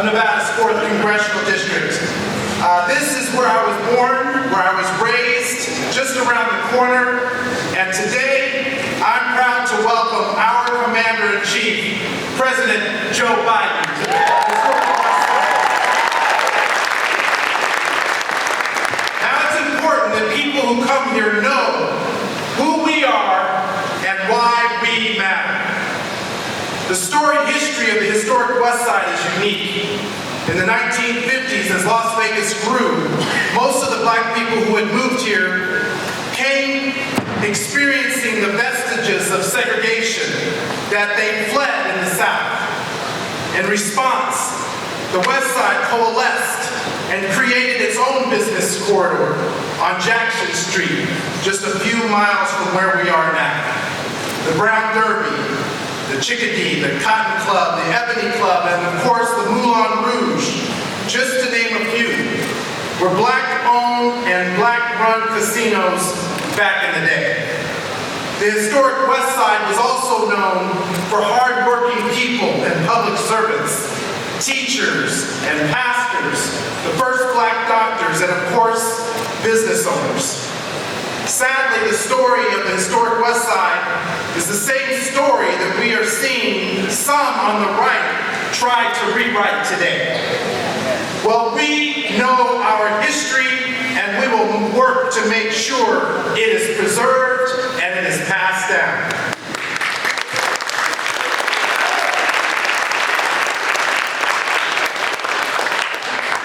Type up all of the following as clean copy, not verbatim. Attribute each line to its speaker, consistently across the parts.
Speaker 1: of Nevada's 4th Congressional District. This is where I was born, where I was raised, just around the corner, and today I'm proud to welcome our Commander-in-Chief, President Joe Biden, to the historic Westside. Now it's important that people who come here know who we are and why we matter. The storied history of the historic Westside is unique. In the 1950s, as Las Vegas grew, most of the black people who had moved here came experiencing the vestiges of segregation that they fled in the South. In response, the Westside coalesced and created its own business corridor on Jackson Street, just a few miles from where we are now. The Brown Derby, the Chickadee, the Cotton Club, the Ebony Club, and of course the Moulin Rouge, just to name a few, were black-owned and black-run casinos back in the day. The historic Westside was also known for hard-working people and public servants, teachers and pastors, the first black doctors, and of course, business owners. Sadly, the story of the historic Westside is the same story that we are seeing some on the right try to rewrite today. Well, we know our history, and we will work to make sure it is preserved and it is passed down.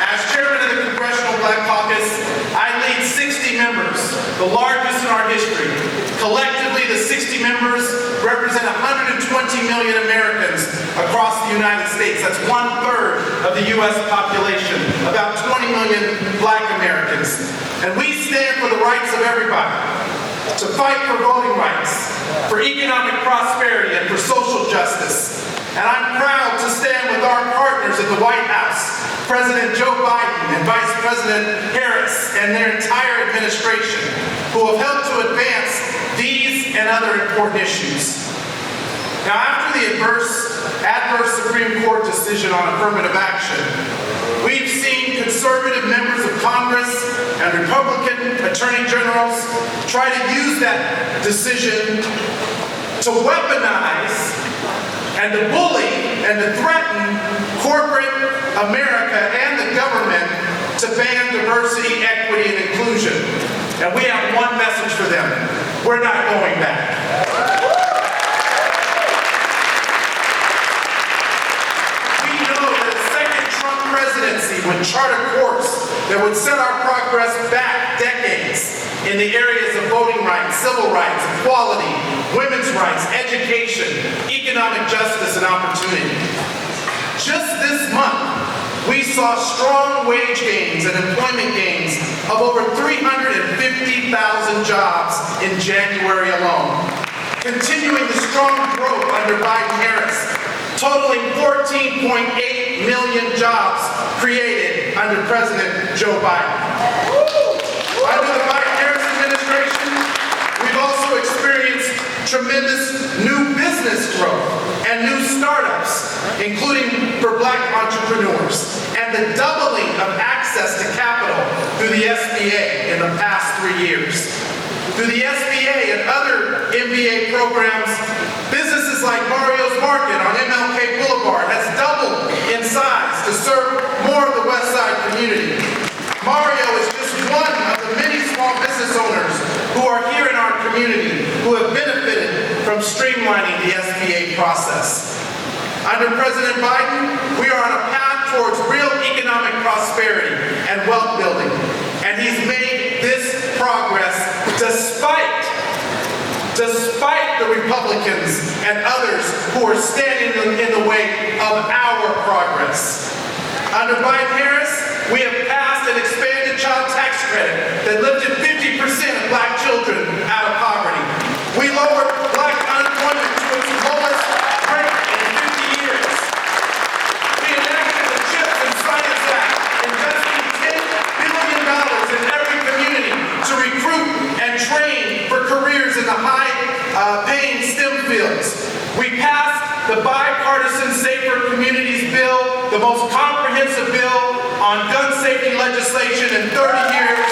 Speaker 1: As chairman of the Congressional Black Caucus, I lead 60 members, the largest in our history. Collectively, the 60 members represent 120 million Americans across the United States. That's 1/3 of the U.S. population, about 20 million black Americans. And we stand for the rights of everybody, to fight for voting rights, for economic prosperity, and for social justice. And I'm proud to stand with our partners at the White House, President Joe Biden and Vice President Harris and their entire administration, who have helped to advance these and other important issues. Now, after the adverse Supreme Court decision on affirmative action, we've seen conservative members of Congress and Republican attorney generals try to use that decision to weaponize and to bully and to threaten corporate America and the government to ban diversity, equity, and inclusion. And we have one message for them: we're not going back. We know that a second Trump presidency would chart a course that would set our progress back decades in the areas of voting rights, civil rights, equality, women's rights, education, economic justice, and opportunity. Just this month, we saw strong wage gains and employment gains of over 350,000 jobs in January alone, continuing the strong growth under Biden-Harris, totaling 14.8 million jobs created under President Joe Biden. Under the Biden-Harris administration, we've also experienced tremendous new business growth and new startups, including for black entrepreneurs, and the doubling of access to capital through the SBA in the past 3 years. Through the SBA and other MBA programs, businesses like Mario's Market on MLK Boulevard has doubled in size to serve more of the Westside community. Mario is just one of the many small business owners who are here in our community who have benefited from streamlining the SBA process. Under President Biden, we are on a path towards real economic prosperity and wealth building, and he's made this progress despite the Republicans and others who are standing in the way of our progress. Under Biden-Harris, we have passed an expanded child tax credit that lifted 50% of black children out of poverty. We lowered black unemployment to its lowest rate in 50 years. We enacted the CHIPS and Science Act, investing $10 billion in every community to recruit and train for careers in the high-paying STEM fields. We passed the bipartisan Safer Communities bill, the most comprehensive bill on gun safety legislation in 30 years,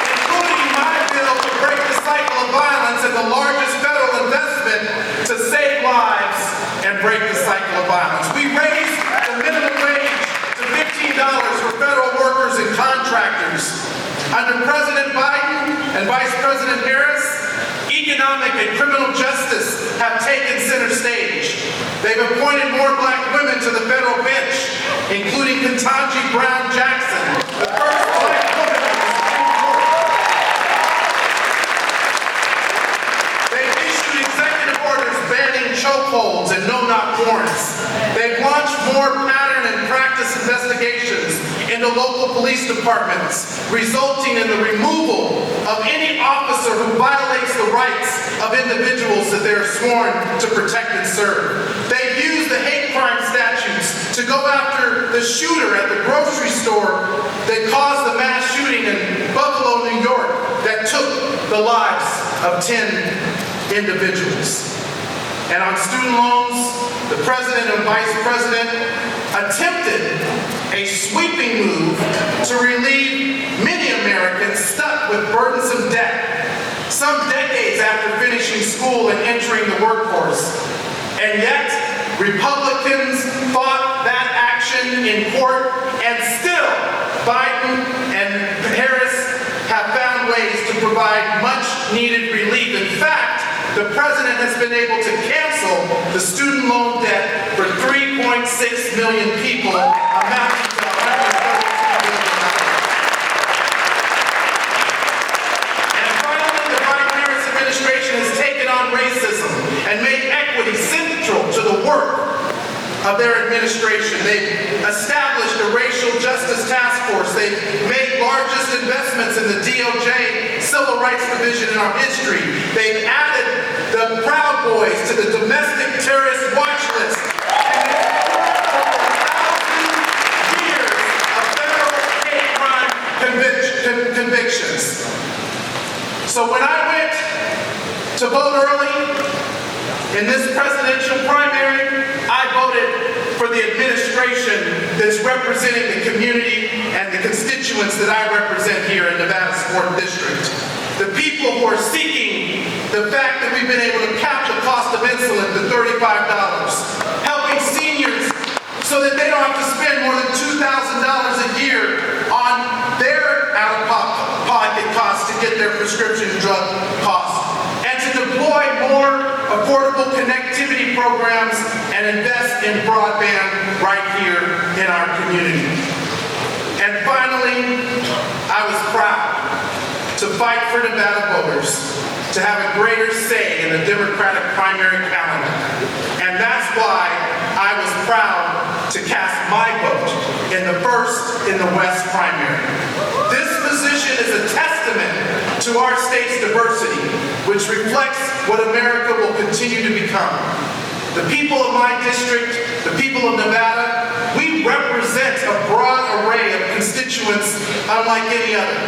Speaker 1: including my bill to break the cycle of violence and the largest federal investment to save lives and break the cycle of violence. We raised the minimum wage to $15 for federal workers and contractors. Under President Biden and Vice President Harris, economic and criminal justice have taken center stage. They've appointed more black women to the federal bench, including Ketanji Brown Jackson, the first black woman on the Supreme Court. They've issued executive orders banning chokeholds and no-knock warrants. They've launched more pattern and practice investigations into local police departments, resulting in the removal of any officer who violates the rights of individuals that they are sworn to protect and serve. They've used the hate crime statutes to go after the shooter at the grocery store that caused the mass shooting in Buffalo, New York, that took the lives of 10 individuals. And on student loans, the president and vice president attempted a sweeping move to relieve many Americans stuck with burdensome debt, some decades after finishing school and entering the workforce. And yet, Republicans fought that action in court, and still, Biden and Harris have found ways to provide much-needed relief. In fact, the president has been able to cancel the student loan debt for 3.6 million people, amounting to $132 billion. And finally, the Biden-Harris administration has taken on racism and made equity central to the work of their administration. They've established a racial justice task force. They've made largest investments in the DOJ Civil Rights Division in our history. They've added the Proud Boys to the domestic terrorist watch list. And they've over 1,000 years of federal hate crime convictions. So when I went to vote early in this presidential primary, I voted for the administration that's representing the community and the constituents that I represent here in Nevada's 4th District. The people who are seeking the fact that we've been able to cap the cost of insulin to $35, helping seniors so that they don't have to spend more than $2,000 a year on their out-of-pocket costs to get their prescription drug costs, and to deploy more affordable connectivity programs and invest in broadband right here in our community. And finally, I was proud to fight for Nevada voters to have a greater say in the Democratic primary calendar. And that's why I was proud to cast my vote in the first in the West primary. This position is a testament to our state's diversity, which reflects what America will continue to become. The people of my district, the people of Nevada, we represent a broad array of constituents unlike any other.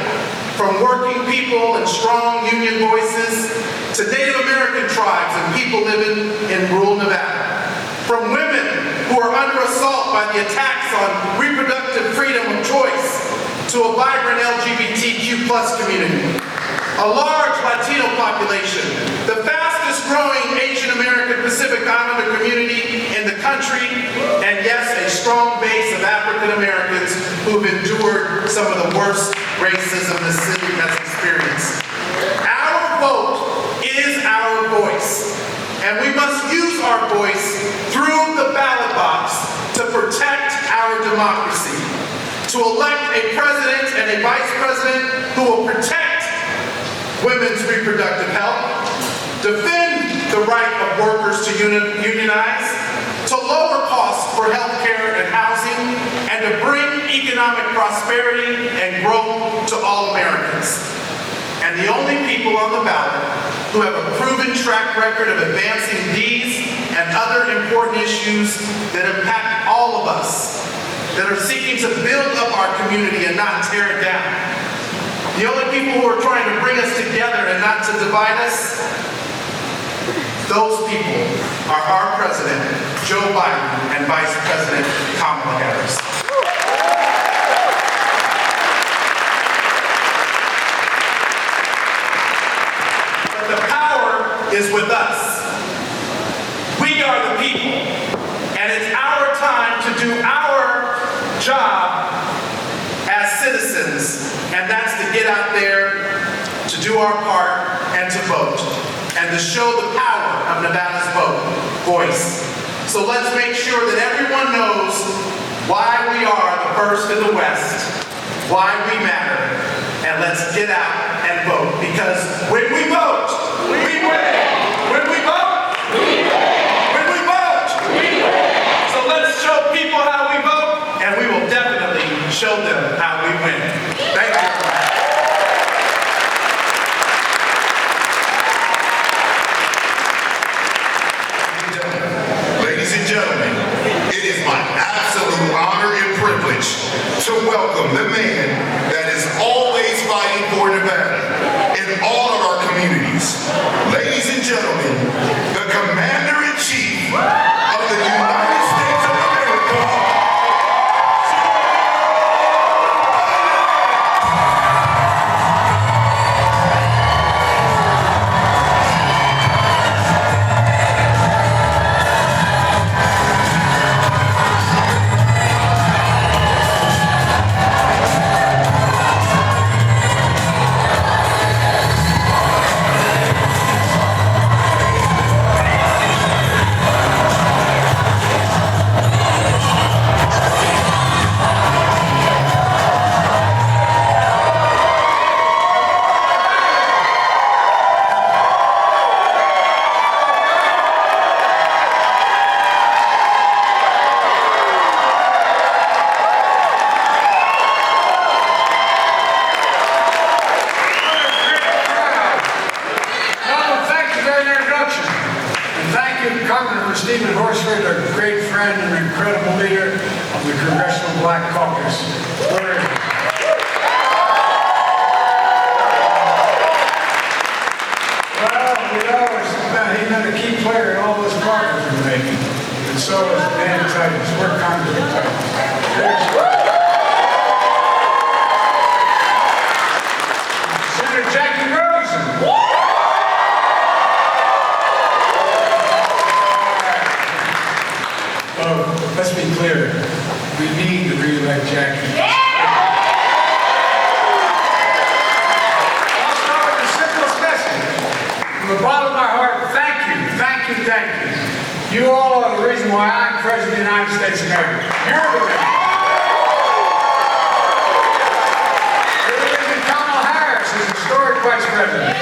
Speaker 1: From working people and strong union voices to Native American tribes and people living in rural Nevada. From women who are under assault by the attacks on reproductive freedom of choice to a vibrant LGBTQ+ community. A large Latino population, the fastest growing Asian American Pacific Islander community in the country, and yes, a strong base of African Americans who've endured some of the worst racism the city has experienced. Our vote is our voice, and we must use our voice through the ballot box to protect our democracy, to elect a president and a vice president who will protect women's reproductive health, defend the right of workers to unionize, to lower costs for health care and housing, and to bring economic prosperity and growth to all Americans. And the only people on the ballot who have a proven track record of advancing these and other important issues that impact all of us, that are seeking to build up our community and not tear it down. The only people who are trying to bring us together and not to divide us Those people are our President, Joe Biden, and Vice President Kamala Harris. But the power is with us. We are the people, and it's our time to do our job as citizens, and that's to get out there, to do our part, and to vote, and to show the power of Nevada's voice. So let's make sure that everyone knows why we are the first in the West, why we matter, and let's get out and vote, because when we vote, we win. When we vote, we win. When we vote, we win. So let's show people how we vote, and we will definitely show them how we win. Thank you.
Speaker 2: Ladies and gentlemen, it is my absolute honor and privilege to welcome the man that is always fighting for Nevada in all of our communities. Ladies and gentlemen, the Commander-in-Chief of the United States of America,
Speaker 3: Stephen Horsford, a great friend and an incredible leader of the Congressional Black Caucus. Well, he's been a key player in all those progress we're making. And so is Dan Titus. We're Congressman Titus. Senator Jackie Rosen. Let's be clear, we need to re-elect Jackie. I'll start with the simplest message. From the bottom of my heart, thank you, thank you, thank you. You all are the reason why I'm President of the United States of America. You're the reason. You're the reason Kamala Harris is historic Vice President.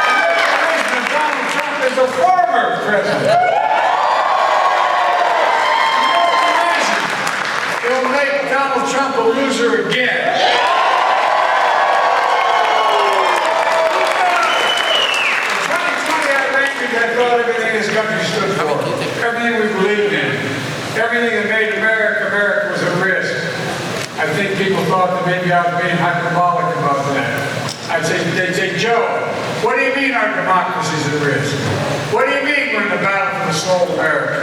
Speaker 3: You're the reason Donald Trump is a former president. It'll make Donald Trump a loser again. In 2020, I ran because I thought everything this country stood for. Everything we believed in. Everything that made America, America was at risk. I think people thought that maybe I was being hyperbolic about that. They'd say, Joe, what do you mean our democracy's at risk? What do you mean we're in the battle for the soul of America?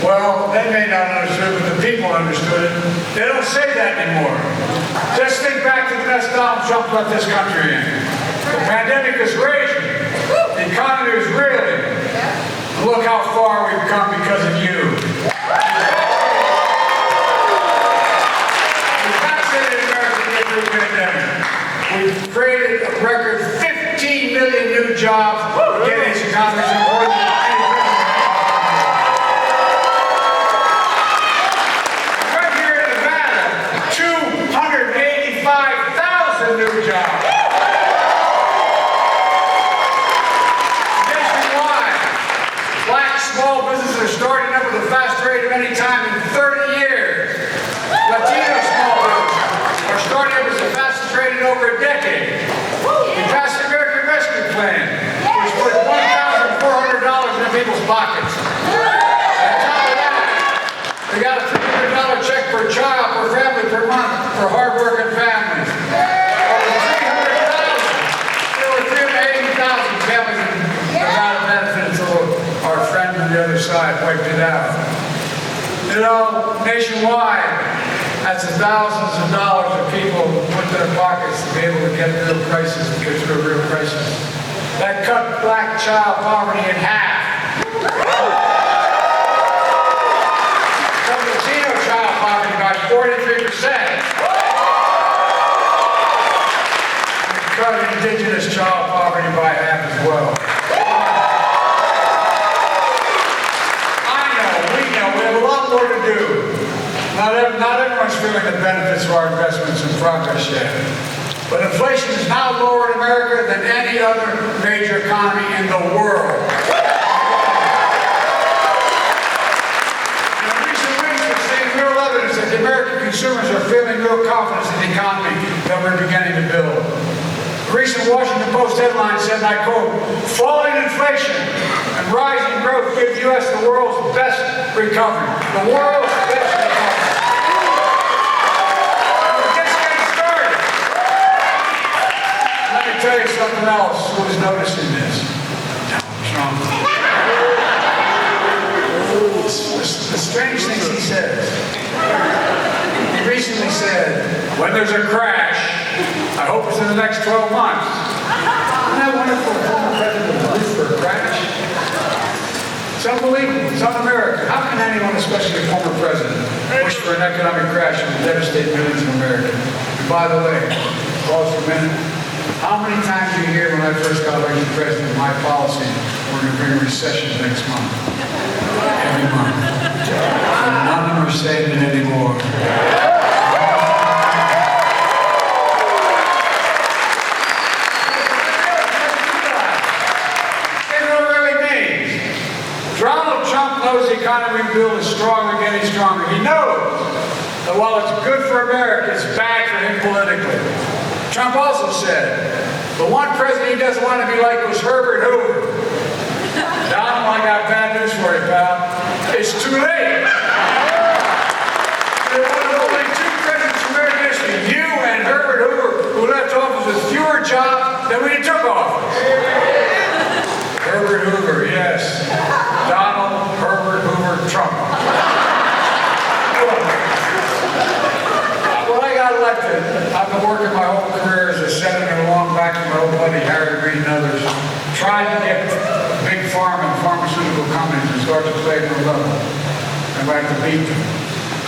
Speaker 3: Well, they may not understand, but the people understood it. They don't say that anymore. Just think back to the mess Donald Trump left this country in. The pandemic is raging. The economy is reeling. Look how far we've come because of you. We vaccinated America to get through the pandemic. We've created a record 15 million new jobs. Getting this economy to more than any president. New jobs. Nationwide, black small businesses are starting up at the fastest rate of any time in 30 years. Latino small businesses are starting up at the fastest rate in over a decade. We passed the American Rescue Plan, which put $1,400 in people's pockets. On top of that, we got a $300 check per child, per family, per month for hard-working families. 380,000 families wiped it out. You know, nationwide, that's thousands of dollars that people put in their pockets to be able to get through a crisis, to get through a real crisis. That cut black child poverty in half. Cut Latino child poverty by 43%. And cut indigenous child poverty by half as well. We have a lot more to do. Not everyone's feeling the benefits of our investments and progress yet. But inflation is now lower in America than any other major economy in the world. In recent weeks, we've seen real evidence that the American consumers are feeling real confidence in the economy that we're beginning to build. A recent Washington Post headline said, and I quote, "Falling inflation and rising growth give U.S. the world's best recovery." The world's best recovery. And we're just getting started. Let me tell you something else. Who's noticing this? Trump. The strange things he says. He recently said, when there's a crash, I hope it's in the next 12 months. Isn't that wonderful? The former president would root for a crash. It's unbelievable. It's un-American. How can anyone, especially a former president, wish for an economic crash that would devastate millions of Americans? And by the way, pause for a minute. How many times do you hear when I first got elected president, my policy, we're going to bring a recession next month? Every month. And none of them are saying it anymore. Donald Trump knows the economy we build is strong and getting stronger. He knows that while it's good for America, it's bad for him politically. Trump also said, the one president he doesn't want to be like was Herbert Hoover. Donald, I got bad news for you, pal. It's too late. There were only two presidents in American history, you and Herbert Hoover, who left office with fewer jobs than when he took office. Herbert Hoover, yes. Donald Herbert Hoover Trump. When I got elected, I've been working my whole career as a senator along back to my old buddy Harry Reid and others, trying to get big pharma and pharmaceutical companies to start to play their level and back to beat them.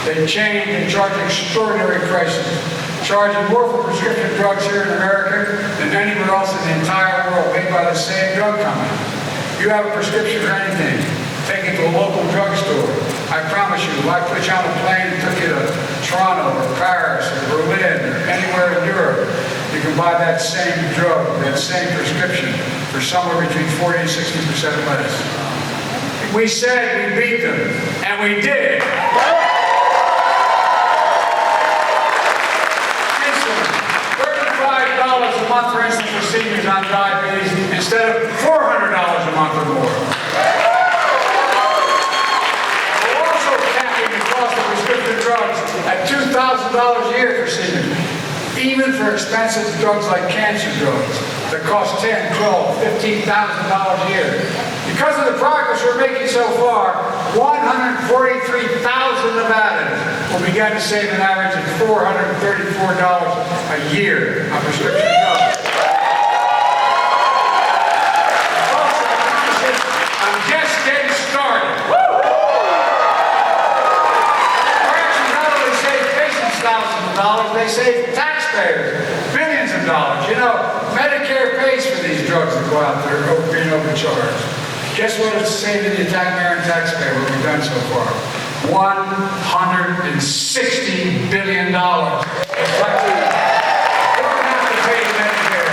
Speaker 3: They changed and charged extraordinary prices, charging more for prescription drugs here in America than anywhere else in the entire world, made by the same drug company. You have a prescription for anything, take it to a local drugstore. I promise you, if I put you on a plane and took you to Toronto or Paris or Berlin or anywhere in Europe, you can buy that same drug, that same prescription for somewhere between 40 and 60% less. We said we beat them, and we did. $35 a month, for instance, for seniors on diabetes instead of $400 a month or more. We're also capping the cost of prescription drugs at $2,000 a year for seniors, even for expensive drugs like cancer drugs that cost $10,000, $12,000, $15,000 a year. Because of the progress we're making so far, 143,000 Nevadans will begin to save an average of $434 a year on prescription drugs. Also, I'm just getting started. Corrections not only save patients thousands of dollars, they save taxpayers billions of dollars. You know, Medicare pays for these drugs that go out there being overcharged. Guess what it's saving the American taxpayer, what we've done so far? $160 billion. They don't have to pay Medicare.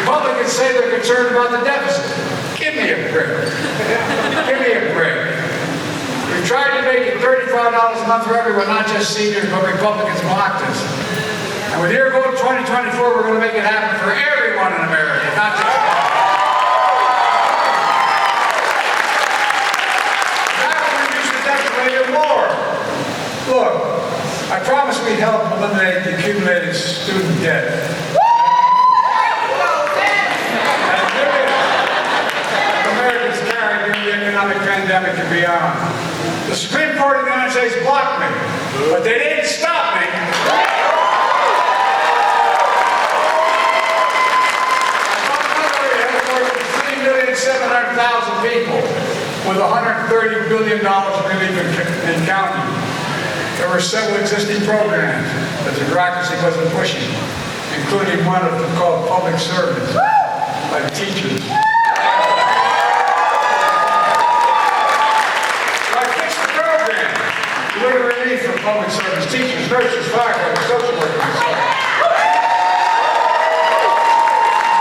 Speaker 3: Republicans say they're concerned about the deficit. Give me a break. Give me a break. We've tried to make it $35 a month for everyone, not just seniors, but Republicans blocked us. And with your vote in 2024, we're going to make it happen for everyone in America, not just more. Look, I promised we'd help eliminate the accumulated student debt. Americans care pandemic and beyond. The Supreme Court of the United States blocked me, but they didn't stop me. More than 3,700,000 people with $130 billion in relief in county. There were several existing programs that the bureaucracy wasn't pushing, including one of them called public servants, like teachers. So I fixed the program. Deliver relief for public service, teachers, nurses, firefighters, social workers, and so on.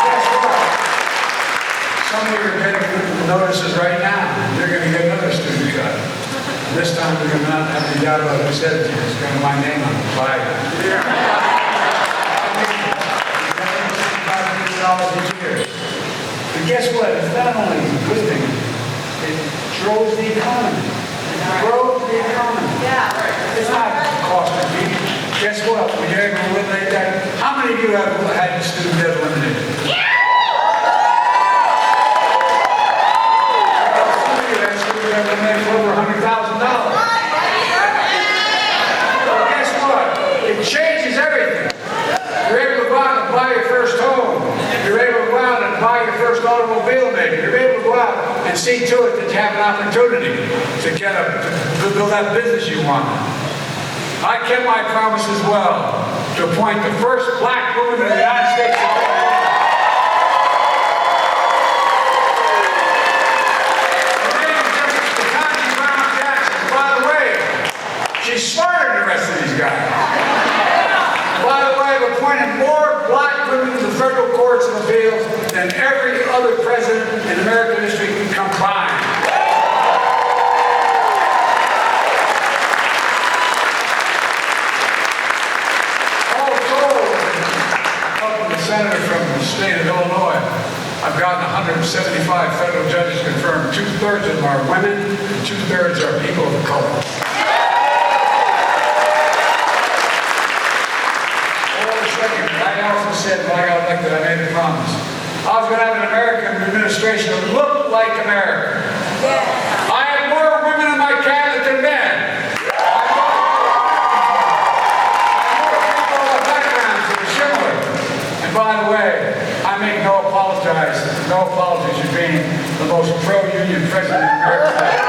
Speaker 3: Guess what? Some of you are getting notices right now. You're going to get another student cut. This time we're going to not have any doubt about who said it to you. It's going to be my name on the flag. $5 million a year. But guess what? It's not only a good thing, it grows the economy. It grows the economy. Yeah. It's not costing you. Guess what? When you're able to eliminate that, how many of you have had student debt eliminated? Yeah. Over $100,000. Well, guess what? It changes everything. You're able to go out and buy your first home. You're able to go out and buy your first automobile, maybe. You're able to go out and see to it that you have an opportunity to to build that business you want. I kept my promise as well to appoint the first black woman in the United States. She's smarter than the rest of these guys. By the way, I've appointed more black women to the federal courts and appeals than every other president in American history combined. All told, up to the senator from the state of Illinois, I've gotten 175 federal judges confirmed. 2/3 of them are women, and 2/3 are people of color. I also said when I got elected, I made a promise. I was going to have an American administration that looked like America. I have more women in my cabinet than men. I have more people with backgrounds that are similar. And by the way, I make no apologies for being the most pro-union president in America.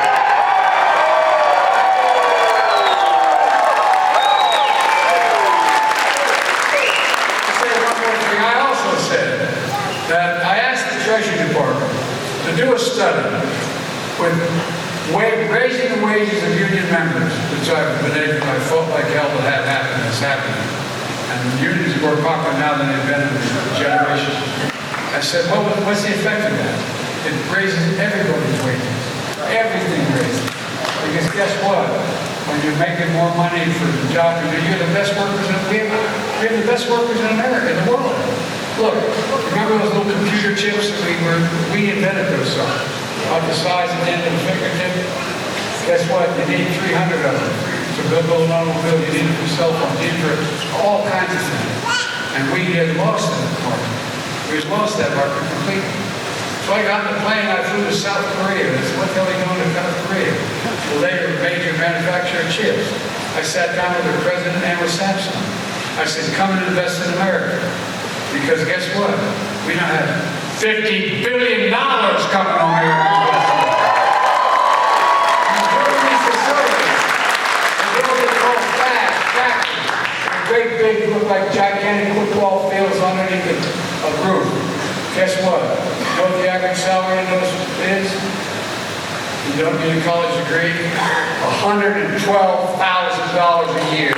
Speaker 3: That I asked the Treasury Department to do a study with raising the wages of union members, which I felt like hell to have happen. It's happening. And unions are more popular now than they've been in generations. I said, well, what's the effect of that? It raises everybody's wages. Everything raises. Because guess what? When you're making more money for the job, you're the best workers we have the best workers in America, in the world. Look, remember those little computer chips that we invented those about the size of the end of the fingertip? Guess what? You need 300 of them to build an automobile. You need it for cell phones. You need it for all kinds of things. And we had lost that market. We had lost that market completely. So I got on the plane, I flew to South Korea. I said, what the hell are you doing in South Korea? Well, they are a major manufacturer of chips. I sat down with their president and with Samsung. I said, come and invest in America. Because guess what? We now have $50 billion coming on American investment. We're building these facilities. We're building called fast factories. Great big, look like gigantic football fields underneath a roof. Guess what? You know what the average salary in those is? You don't need a college degree. $112,000 a year.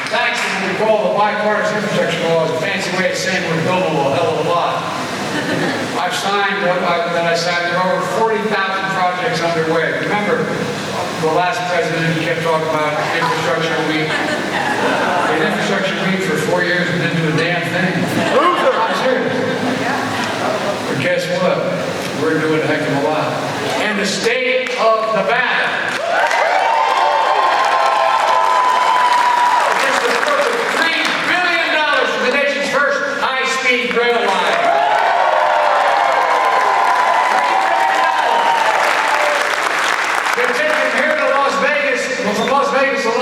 Speaker 3: Thanks to what we call the bipartisan infrastructure law, is a fancy way of saying we're building a hell of a lot. I've signed, there are over 40,000 projects underway. Remember, the last president, he kept talking about infrastructure week. In infrastructure week for 4 years and didn't do a damn thing. I'm serious. But guess what? We're doing a heck of a lot. And the state of Nevada $3 billion for the nation's first high-speed rail line.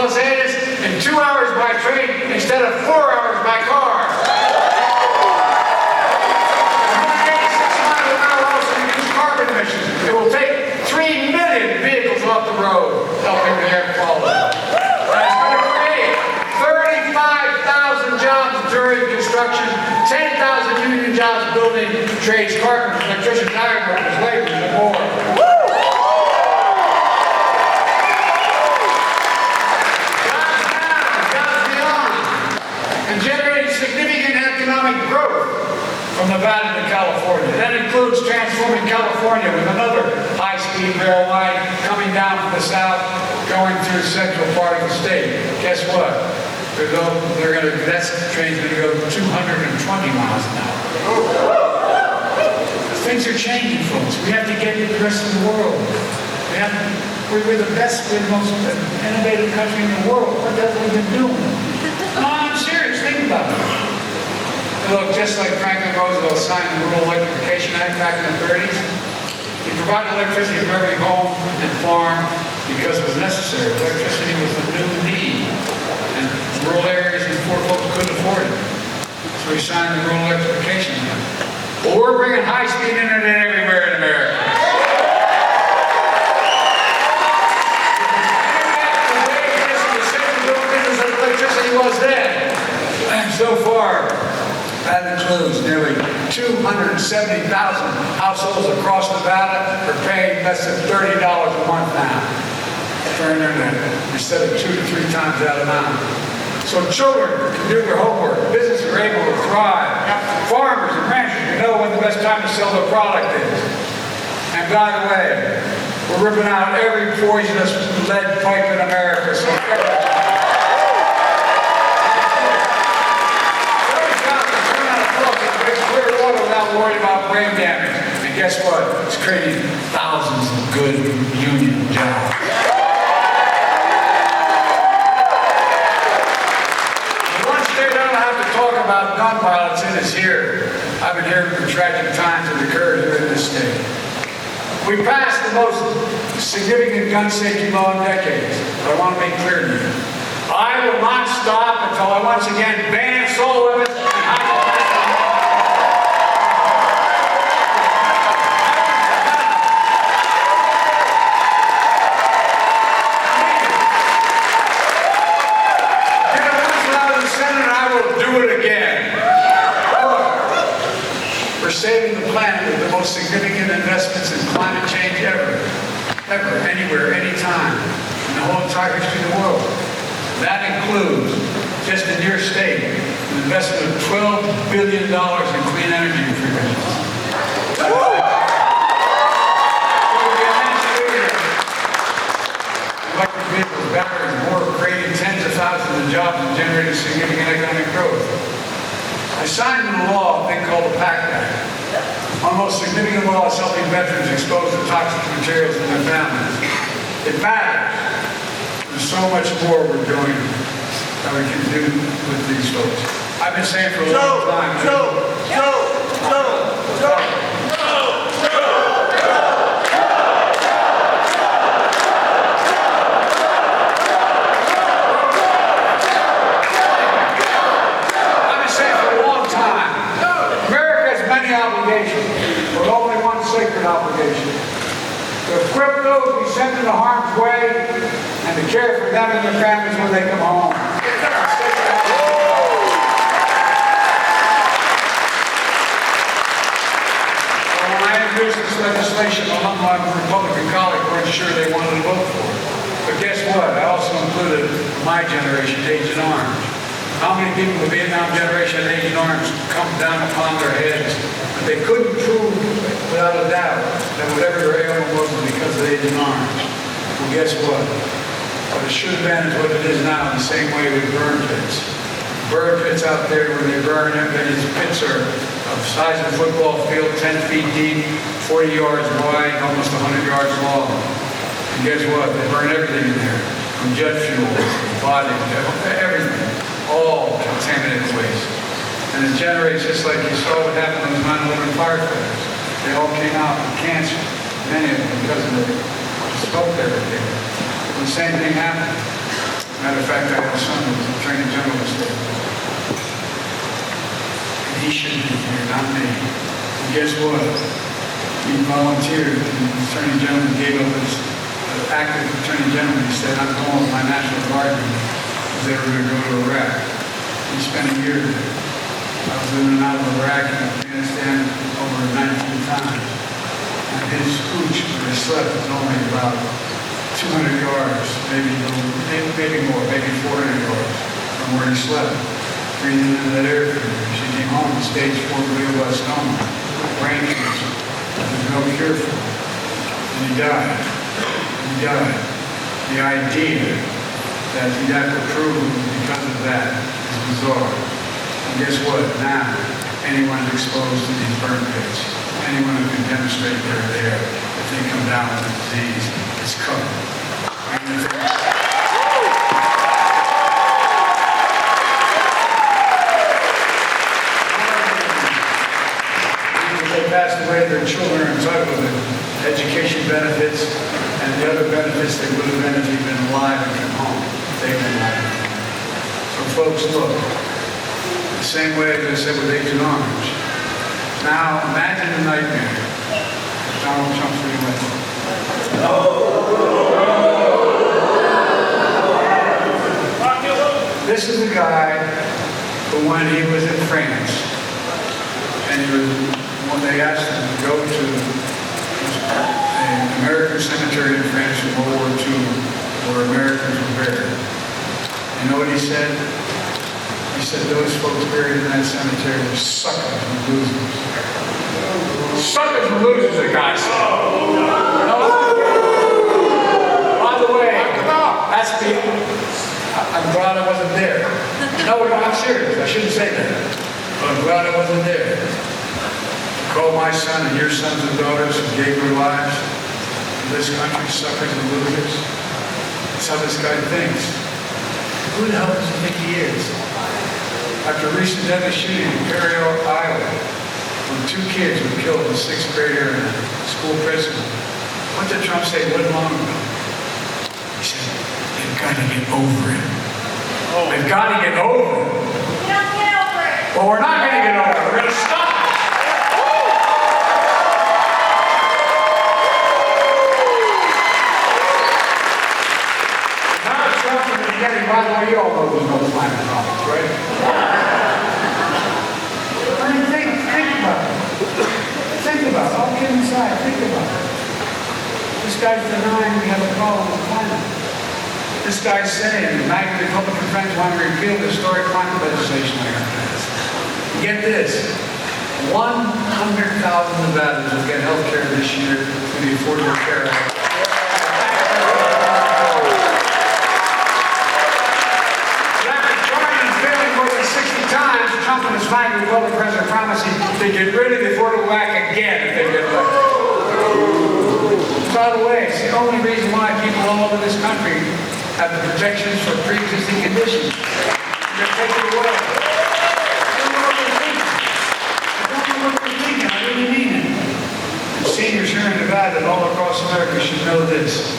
Speaker 3: Los Angeles in 2 hours by train instead of 4 hours by car. 186 miles an hour also reduce carbon emissions. It will take 3 million vehicles off the road, helping the air quality. And it's going to create 35,000 jobs during construction, 10,000 union jobs building trades, carpenters, electricians, iron workers, laborers, and more. And generating significant economic growth from Nevada to California. That includes transforming California with another high-speed rail line coming down from the south, going through the central part of the state. Guess what? That train's going to go 220 miles an hour. Things are changing, folks. We have to get to the rest of the world. We're the best, we're the most innovative country in the world. What the hell have we been doing? No, I'm serious. Think about it. Look, just like Franklin Roosevelt signed the Rural Electrification Act back in the 30s, he provided electricity for every home and farm because it was necessary. Electricity was the new need, and rural areas and poor folks couldn't afford it. So he signed the Rural Electrification Act. Well, we're bringing high-speed internet everywhere in America. Electricity was then, and so far, that includes nearly 270,000 households across Nevada are paying less than $30 a month now for internet, instead of 2 to 3 times that amount. So children can do their homework, businesses are able to thrive, farmers and ranchers can know when the best time to sell their product is. And by the way, we're ripping out every poisonous lead pipe in America. So without worrying about brain damage. And guess what? It's creating thousands of good union jobs. The one state I don't have to talk about gun violence in is here. I've been hearing the tragic times that occurred here in this state. We passed the most significant gun safety law in decades. But I want to make clear to you, I will not stop until I once again ban assault weapons and high-capacity. Saving the planet with the most significant investments in climate change ever, anywhere, anytime, in the whole entire history of the world. That includes, just in your state, an investment of $12 billion in clean energy improvements. Electric vehicles, batteries, more, creating tens of thousands of jobs and generating significant economic growth. I signed into law a thing called the PACT Act. One of the most significant laws helping veterans exposed to toxic materials in their families. It matters. There's so much more we're doing that we can do with these folks. I've been saying for a long time. But only one sacred obligation. To equip those we send into harm's way and to care for them and their families when they come home. When I introduced this legislation, among my Republican colleagues weren't sure they wanted to vote for it. But guess what? I also included my generation, Agent Orange. How many people of the Vietnam generation and Agent Orange come down upon their heads? But they couldn't prove without a doubt that whatever their ailment was because of Agent Orange. Well, guess what? What it should have been is what it is now, the same way with burn pits. Burn pits out there where they burn everything. These pits are of the size of a football field, 10 feet deep, 40 yards wide, almost 100 yards long. And guess what? They burn everything in there, from jet fuel, body, everything. All contaminated waste. And it generates, just like you saw what happened in those 9/11 firefighters. They all came out with cancer, many of them, because of the smoke they were taking. And the same thing happened. Matter of fact, I had a son who was Attorney General of the state. And he should be here, not me. And guess what? He volunteered, and the Attorney General gave up his active Attorney General. He said, I'm going with my National Guard because they were going to go to Iraq. He spent a year there. I was in and out of Iraq and Afghanistan over 19 times. And his hooch where he slept was only about 200 yards, maybe more, maybe 400 yards from where he slept. Breathing into that air filter. She came home with stage 4 glioblastoma, brain cancer. There's no cure for it. And he died. He died. The idea that he'd have to prove it because of that is bizarre. And guess what? Now, anyone exposed to these burn pits, anyone who can demonstrate they're there, if they come down with a disease, it's covered. They passed away, their children are entitled to education benefits and the other benefits they would have been if they'd been alive and come home. They've been alive. So folks, look, the same way as I said with Agent Orange. Now, imagine the nightmare. Donald Trump's reelected. This is a guy who, when he was in France, and when they asked him to go to an American cemetery in France in World War II, where Americans were buried, you know what he said? He said those folks buried in that cemetery were suckers and losers. Suckers and losers, the guy said. By the way, that's I'm glad I wasn't there. No, I'm serious. I shouldn't say that. But I'm glad I wasn't there. Call my son and your sons and daughters who gave their lives to this country suckers and losers. That's how this guy thinks. Who the hell does he think he is? After a recent deadly shooting in Peoria, Iowa, when 2 kids were killed in 6th grader in a school prison, what did Trump say one long ago? He said, they've got to get over it. They've got to get over it.
Speaker 4: We don't get over it.
Speaker 3: Well, we're not going to get over it. We're going to stop it. Donald Trump from the beginning, by the way, you all know there's no climate problems, right? I mean, think about it. Think about it. All kidding aside, think about it. This guy's denying we have a problem with climate. This guy's saying the MAGA Republican friends want to repeal the historic climate legislation I got passed. Get this, 100,000 Nevadans will get health care this year through the Affordable Care Act. After trying and failing more than 60 times, Trump and his MAGA Republican president promising to get rid of the Affordable Act again if they get elected. By the way, it's the only reason why people all over this country have the protections for pre-existing conditions. You're taking it away. I don't know what you're thinking. I don't know what you're thinking. I really mean it. And seniors here in Nevada and all across America should know this.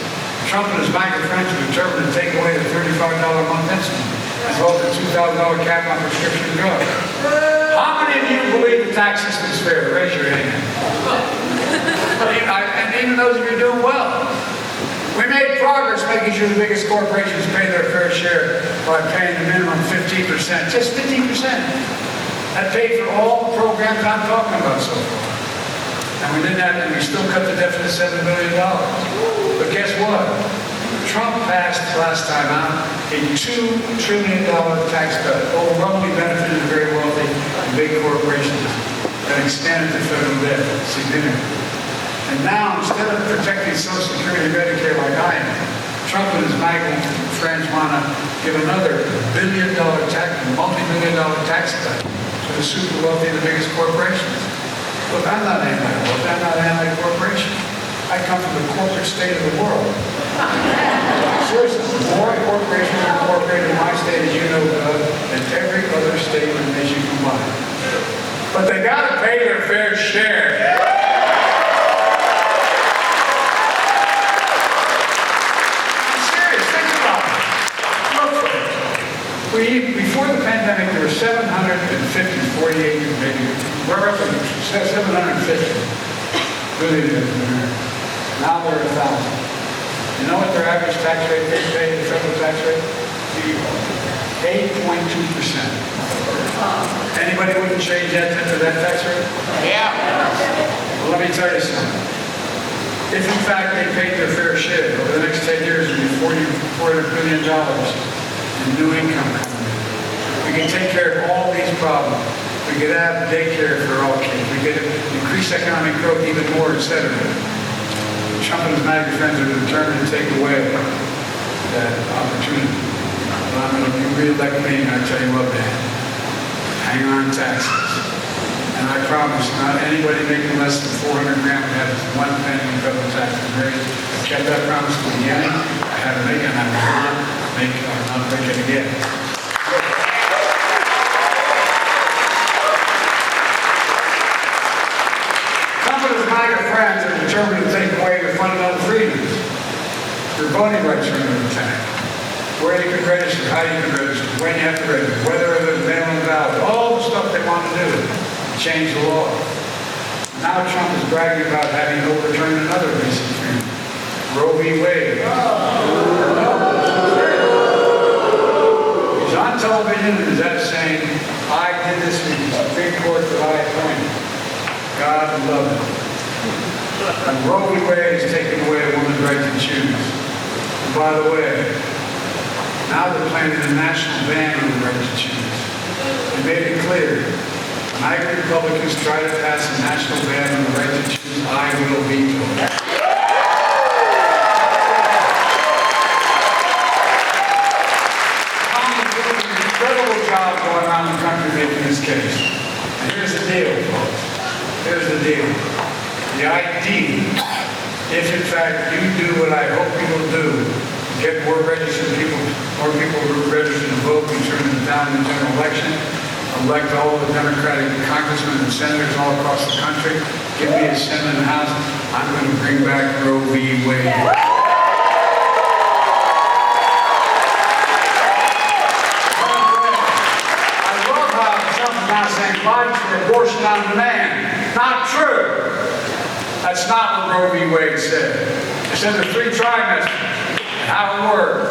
Speaker 3: Trump and his MAGA friends are determined to take away the $35 a month insulin, as well as the $2,000 cap on prescription drugs. How many of you believe the tax system is fair? Raise your hand. And even those of you doing well. We made progress making sure the biggest corporations pay their fair share by paying the minimum 15%, just 15%. That paid for all the programs I'm talking about so far. And we did that, and we still cut the deficit $7 billion. But guess what? Trump passed last time out a $2 trillion tax cut, overwhelmingly benefited the very wealthy and big corporations, that expanded the federal debt significantly. And now, instead of protecting Social Security and Medicare like I am, Trump and his MAGA friends want to give another multi-billion-dollar tax cut to the super wealthy and the biggest corporations. Look, I'm not anti-wealthy, I'm not anti-corporation. I come from the corporate state of the world. Seriously, more corporations are incorporated in my state, as you know, than every other state in the nation combined. But they got to pay their fair share. Before the pandemic, there were 748, maybe, roughly 750 billionaires in America. Now there are 1,000. You know what their average tax rate they pay, the federal tax rate? 8.2%. Anybody wouldn't change that to that tax rate?
Speaker 4: Yeah.
Speaker 3: Well, let me tell you something. If in fact they paid their fair share, over the next 10 years, it would be $400 billion in new income coming in. We can take care of all these problems. We could have daycare for all kids. We could increase economic growth even more, etc. Trump and his MAGA friends are determined to take away that opportunity. But I'm going to re-elect me, and I tell you what, man, hang on taxes. And I promise, not anybody making less than 400 grand would have 1 penny in federal taxes raised. I kept that promise from the beginning. I had to make it, and I will not make it again. Some of his MAGA friends are determined to take away your fundamental freedoms. Your voting rights are under attack. Where you can register, how you can register, when you have to register, whether there's mail-in ballot, all the stuff they want to do. Change the law. Now Trump is bragging about having overturned another recent freedom, Roe v. Wade. He's on television and is saying, I did this in the Supreme Court that I appointed. God love it. And Roe v. Wade is taking away a woman's right to choose. And by the way, now they're planning a national ban on the right to choose. They made it clear. When Republicans try to pass a national ban on the right to choose, I will veto it. Congress is doing an incredible job going around the country making this case. And here's the deal, folks. Here's the deal. The idea, if in fact you do what I hope you will do, get more registered people, more people who are registered to vote between the town and the general election, elect all the Democratic congressmen and senators all across the country, give me a Senate and House, I'm going to bring back Roe v. Wade. I love how Trump is now saying Biden's for abortion on demand. Not true. That's not what Roe v. Wade said. It said the 3 trimesters, and how it worked.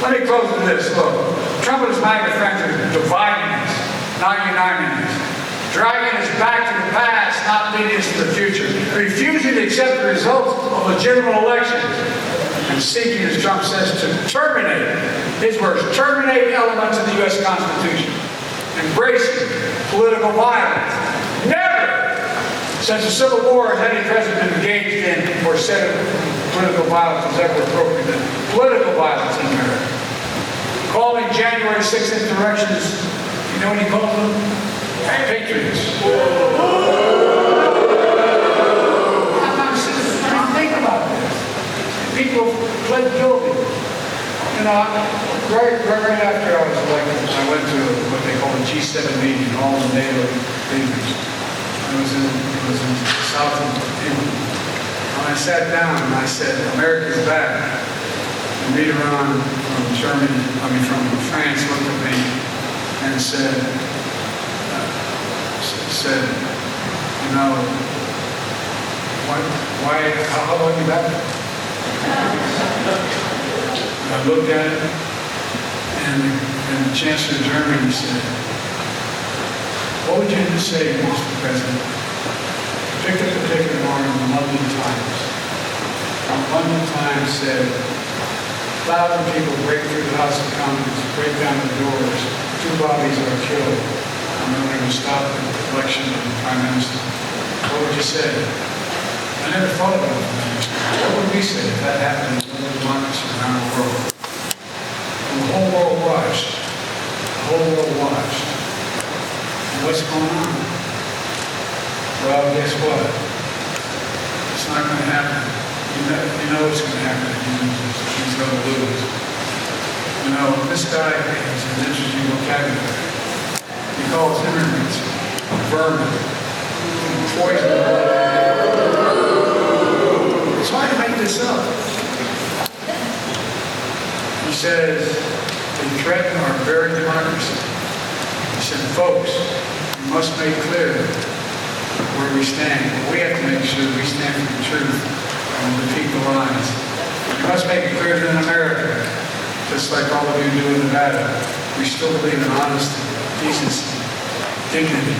Speaker 3: Let me close with this. Look, Trump and his MAGA friends are dividing us, not uniting us. Dragging us back to the past, not leading us to the future. Refusing to accept the results of legitimate elections. And seeking, as Trump says, to terminate, his words, terminate elements of the U.S. Constitution. Embracing political violence. Never, since the Civil War, has any president been engaged in or said political violence was ever appropriate. Political violence in America. Calling January 6th insurrections, you know what he called them? Patriots. Sometimes think about this. People pled guilty. You know, right after I was elected, I went to what they call a G7 meeting, all the NATO leaders. I was in the south of England. And I sat down and I said, America's back. And Mitterrand from France looked at me and said, you know, how long you back? I looked at it, and the Chancellor of Germany said, what would you say, Mr. President? Picked up the ticket on the London Times. The London Times said, 1,000 people break through the House of Commons, break down the doors, 2 bodies are killed. I'm going to stop the election of the Prime Minister. What would you say? I never thought about it. What would we say if that happened in other democracies around the world? And the whole world watched. The whole world watched. And what's going on? Well, guess what? It's not going to happen. You know what's going to happen if he loses. He's going to lose. You know, this guy has an interesting vocabulary. He calls immigrants vermin, poison. It's hard to make this up. He says they threaten our very democracy. He said, folks, we must make clear where we stand. We have to make sure we stand for the truth and defeat the lies. We must make it clear that in America, just like all of you do in Nevada, we still believe in honesty, decency, dignity.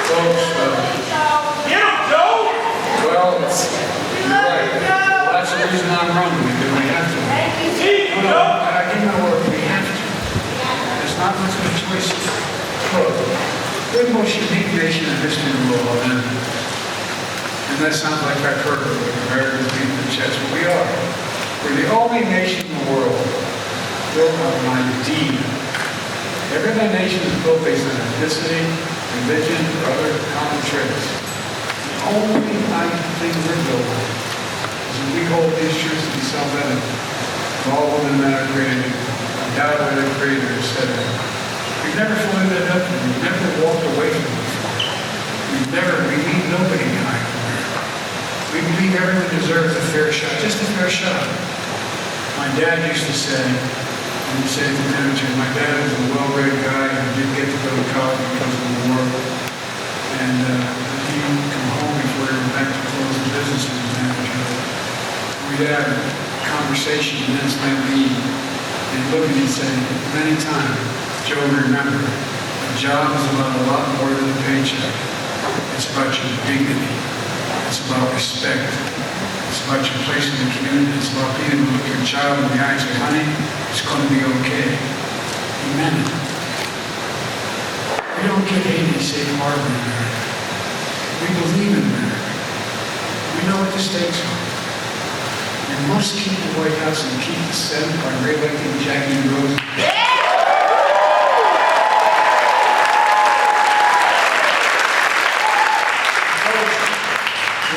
Speaker 3: Folks, well, you're right. Well, that's the reason I'm running, because we have to. I know we have to. There's not much of a choice. Look, we're the most unique nation in history of the world, and that sounds like hyperbole, like Americans beating the chest, but we are. We're the only nation in the world built on an idea. Every other nation is built based on ethnicity, religion, or other common traits. The only thing we're built on is that we hold these truths to be self-evident. All women and men are created, endowed by their Creator, etc. We've never fully lived up to it. We've never walked away from it before. We leave nobody behind. We believe everyone deserves a fair shot, just a fair shot. My dad used to say, and he'd say to the my dad was a well-read guy who didn't get to go to college because of the war. And he'd come home before he went back to close the business with his manager. We'd have a conversation, and then might be, and look at me and say, many times, Joe, remember, a job is about a lot more than a paycheck. It's about your dignity. It's about respect. It's about your place in the community. It's about being able to look your child in the eye and say, honey, it's going to be okay. Amen. We don't get Haiti safe harbor in America. We believe in America. We know what the stakes are. We must keep the White House and keep the Senate by re-electing Jackie Rose.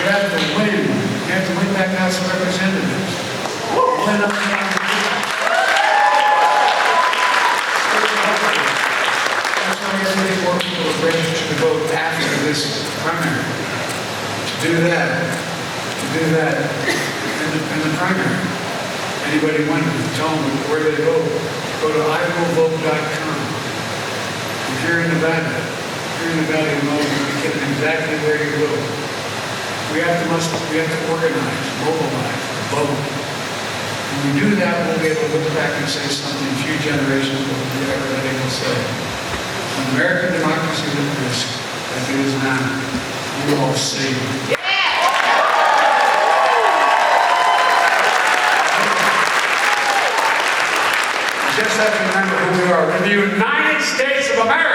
Speaker 3: We have to win. We have to win back House of Representatives. Win up the That's why we have to make more people register to vote after this primary. To do that, in the primary. Anybody wondering, tell them where they vote. Go to iwillvote.com. If you're in Nevada, you know exactly where you vote. We have to organize, mobilize, vote. When we do that, we'll be able to look back and say something a few generations will be ever able to say. When American democracy is at risk, as it is now, you all save it. Just have to remember who we are. We're the United States of America.